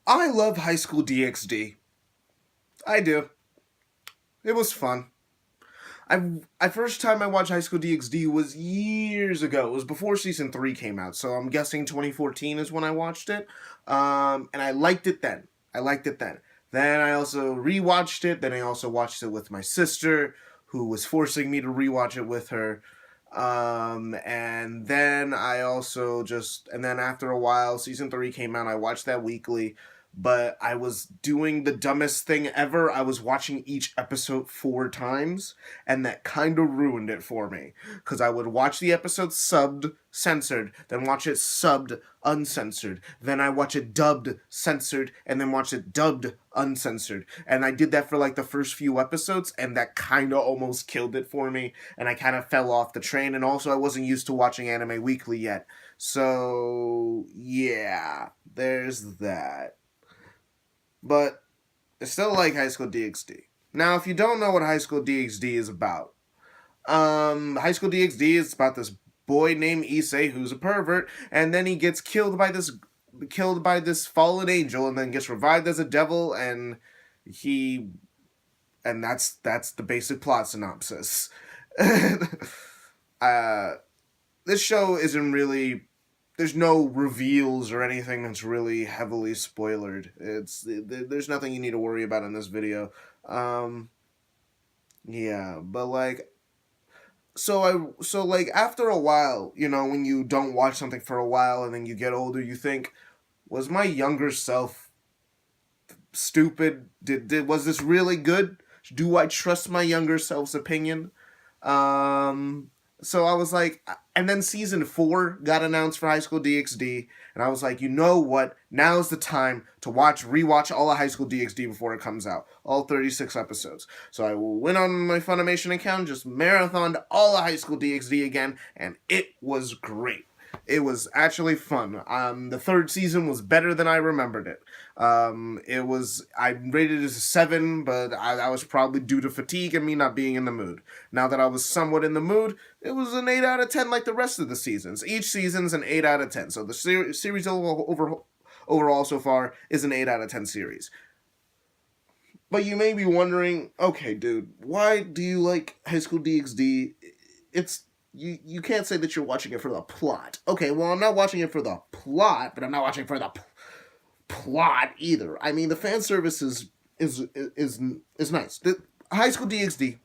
I love High School DXD. I do. It was fun. I first time I watched High School DXD was years ago. It was before season 3 came out, so I'm guessing 2014 is when I watched it. And I liked it then. I liked it then. Then I also rewatched it. Then I also watched it with my sister, who was forcing me to rewatch it with her. And then and then after a while, season 3 came out. I watched that weekly, but I was doing the dumbest thing ever. I was watching each episode 4 times, and that kind of ruined it for me. Because I would watch the episode subbed, censored, then watch it subbed, uncensored. Then I watch it dubbed, censored, and then watch it dubbed, uncensored. And I did that for like the first few episodes, and that kind of almost killed it for me. And I kind of fell off the train, and also I wasn't used to watching anime weekly yet. So, yeah, there's that. But I still like High School DxD. Now, if you don't know what High School DxD is about, High School DxD is about this boy named Issei who's a pervert, and then he gets killed by this fallen angel, and then gets revived as a devil, and that's the basic plot synopsis. This show isn't really. There's no reveals or anything that's really heavily spoilered. There's nothing you need to worry about in this video. Yeah, but like, so like after a while, when you don't watch something for a while and then you get older, you think, was my younger self stupid? Was this really good? Do I trust my younger self's opinion? So I was like, and then season 4 got announced for High School DxD, and I was like, you know what? Now's the time to rewatch all of High School DxD before it comes out, all 36 episodes. So I went on my Funimation account, just marathoned all of High School DxD again, and it was great. It was actually fun. The 3rd season was better than I remembered it. I rated it as a 7, but I was probably due to fatigue and me not being in the mood. Now that I was somewhat in the mood, it was an 8 out of 10 like the rest of the seasons. Each season's an 8 out of 10. So the series overall so far is an 8 out of 10 series. But you may be wondering, okay, dude, why do you like High School DxD? You can't say that you're watching it for the plot. Okay, well, I'm not watching it for the plot, but I'm not watching it for the plot either. I mean, the fan service is nice. High School DxD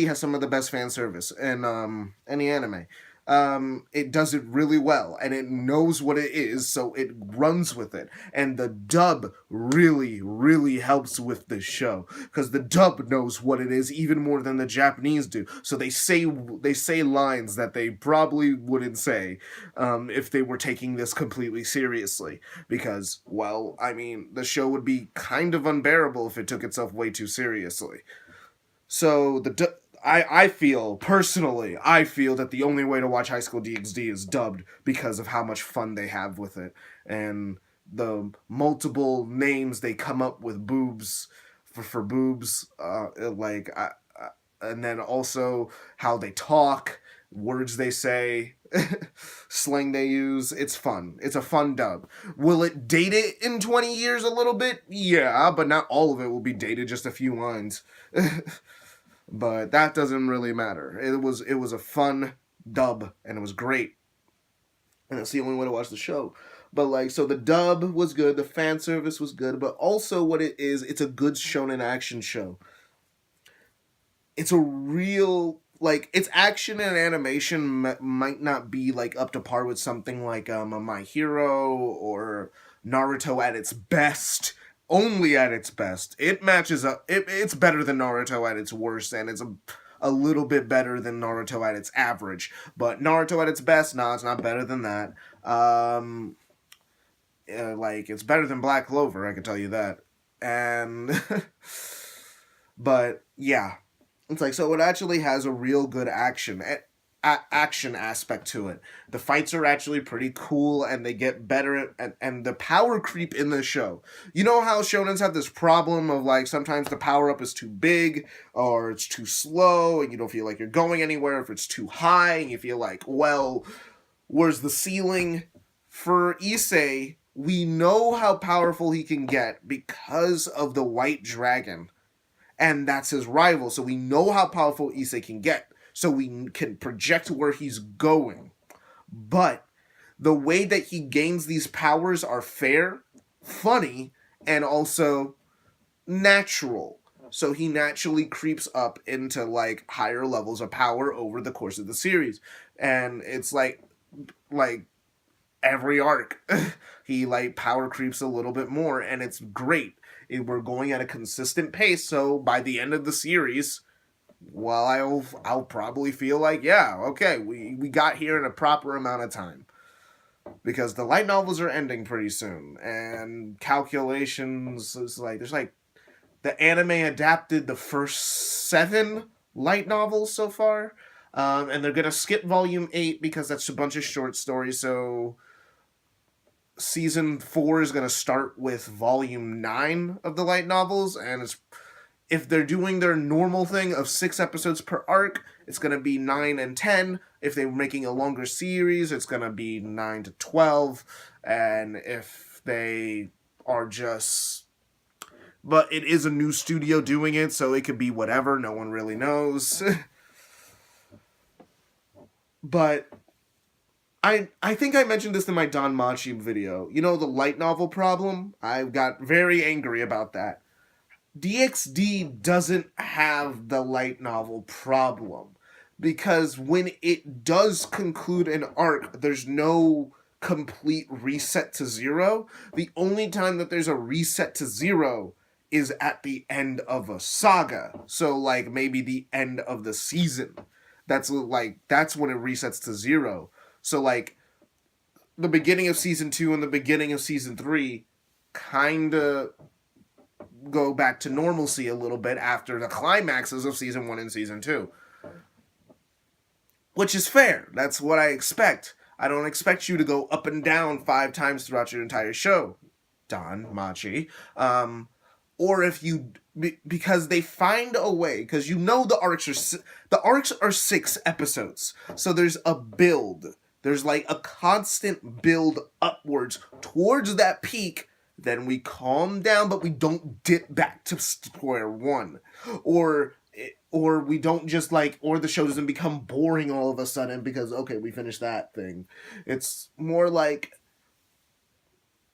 has some of the best fan service in any anime. It does it really well, and it knows what it is, so it runs with it. And the dub really, really helps with this show, because the dub knows what it is even more than the Japanese do. So they say lines that they probably wouldn't say if they were taking this completely seriously. Because, well, I mean, the show would be kind of unbearable if it took itself way too seriously. So I feel that the only way to watch High School DxD is dubbed because of how much fun they have with it, and the multiple names they come up with boobs for boobs, and then also how they talk, words they say, slang they use. It's fun. It's a fun dub. Will it date it in 20 years a little bit? Yeah, but not all of it will be dated, just a few lines. But that doesn't really matter. It was a fun dub, and it was great. And that's the only way to watch the show. But so the dub was good, the fan service was good, but also what it is, it's a good shonen action show. It's a real, its action and animation might not be up to par with something like My Hero or Naruto at its best. Only at its best. It matches up. It's better than Naruto at its worst, and it's a little bit better than Naruto at its average. But Naruto at its best, nah, it's not better than that. It's better than Black Clover, I can tell you that. And, but, yeah. It's so it actually has a real good action aspect to it. The fights are actually pretty cool, and they get better, and the power creep in the show. You know how shonens have this problem of sometimes the power up is too big, or it's too slow, and you don't feel like you're going anywhere. If it's too high, and you feel well, where's the ceiling? For Issei, we know how powerful he can get because of the White Dragon, and that's his rival. So we know how powerful Issei can get, so we can project where he's going. But the way that he gains these powers are fair, funny, and also natural. So he naturally creeps up into like higher levels of power over the course of the series. And it's like every arc he like power creeps a little bit more, and it's great. We're going at a consistent pace, so by the end of the series, well, I'll probably feel like, yeah, okay, we got here in a proper amount of time, because the light novels are ending pretty soon, and calculations is like there's like the anime adapted the first 7 light novels so far, and they're gonna skip volume 8 because that's a bunch of short stories. So season 4 is gonna start with volume 9 of the light novels, and it's, if they're doing their normal thing of 6 episodes per arc, it's going to be 9 and 10. If they're making a longer series, it's going to be 9 to 12. And if they are just... But it is a new studio doing it, so it could be whatever. No one really knows. But I think I mentioned this in my Don Machi video. You know, the light novel problem? I got very angry about that. DXD doesn't have the light novel problem, because when it does conclude an arc, there's no complete reset to 0. The only time that there's a reset to 0 is at the end of a saga. So like maybe the end of the season. That's when it resets to 0. So like the beginning of season 2 and the beginning of season 3 kinda go back to normalcy a little bit after the climaxes of season 1 and season 2. Which is fair. That's what I expect. I don't expect you to go up and down 5 times throughout your entire show, Don Machi. Or if you... Because they find a way, because you know the arcs are 6 episodes. So there's a build. There's like a constant build upwards towards that peak. Then we calm down, but we don't dip back to square one. Or we don't just like, or the show doesn't become boring all of a sudden because, okay, we finished that thing. It's more like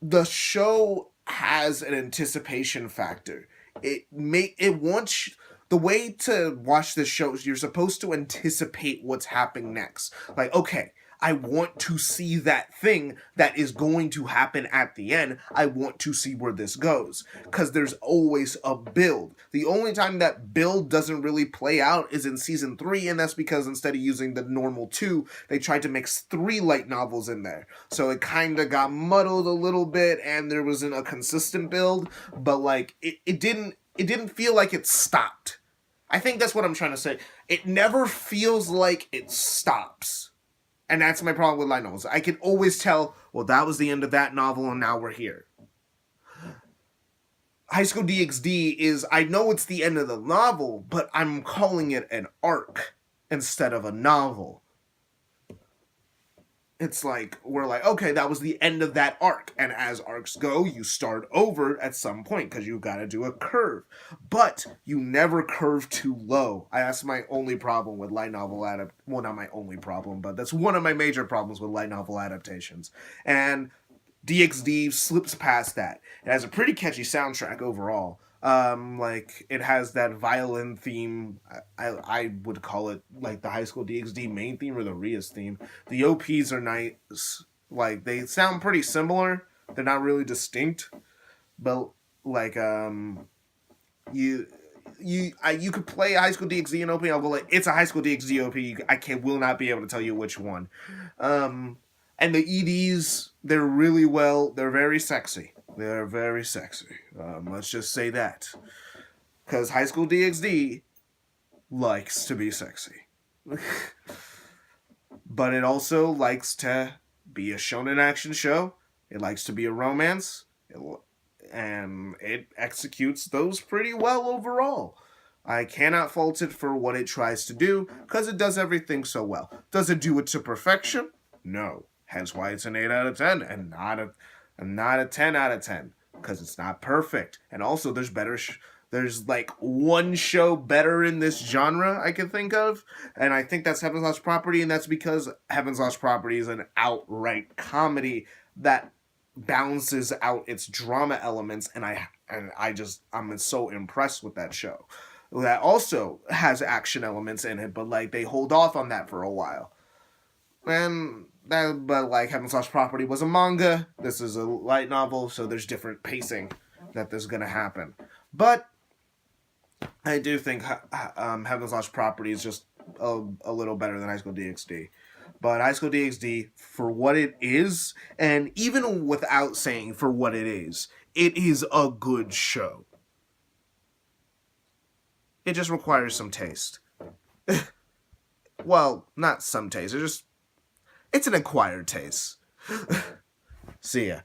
the show has an anticipation factor. It wants... The way to watch this show is you're supposed to anticipate what's happening next. Like, okay, I want to see that thing that is going to happen at the end. I want to see where this goes. Because there's always a build. The only time that build doesn't really play out is in season 3, and that's because instead of using the normal 2, they tried to mix 3 light novels in there. So it kind of got muddled a little bit, and there wasn't a consistent build, but like, it didn't feel like it stopped. I think that's what I'm trying to say. It never feels like it stops. And that's my problem with light novels. I can always tell, well, that was the end of that novel, and now we're here. High School DxD is, I know it's the end of the novel, but I'm calling it an arc instead of a novel. It's like, we're like, okay, that was the end of that arc. And as arcs go, you start over at some point because you gotta do a curve. But you never curve too low. That's my only problem with light novel well, not my only problem, but that's one of my major problems with light novel adaptations. And DxD slips past that. It has a pretty catchy soundtrack overall. Like, it has that violin theme. I would call it like the High School DxD main theme or the Rias theme. The OPs are nice. Like, they sound pretty similar. They're not really distinct, but like you could play a High School DxD and OP, and I'll go like, it's a High School DxD OP. Will not be able to tell you which one. And the EDs, they're very sexy. They're very sexy. Let's just say that. Because High School DxD likes to be sexy. But it also likes to be a shonen action show. It likes to be a romance. And it executes those pretty well overall. I cannot fault it for what it tries to do, because it does everything so well. Does it do it to perfection? No. Hence why it's an 8 out of 10 and not I'm not a 10 out of 10 because it's not perfect. And also, there's better. There's like one show better in this genre I can think of, and I think that's Heaven's Lost Property, and that's because Heaven's Lost Property is an outright comedy that balances out its drama elements, and I'm so impressed with that show. That also has action elements in it, but like they hold off on that for a while. But like Heaven's Lost Property was a manga. This is a light novel, so there's different pacing that there's gonna happen. But I do think Heaven's Lost Property is just a little better than High School DxD. But High School DxD, for what it is, and even without saying for what it is a good show. It just requires some taste. Well, not some taste. It's an acquired taste. See ya.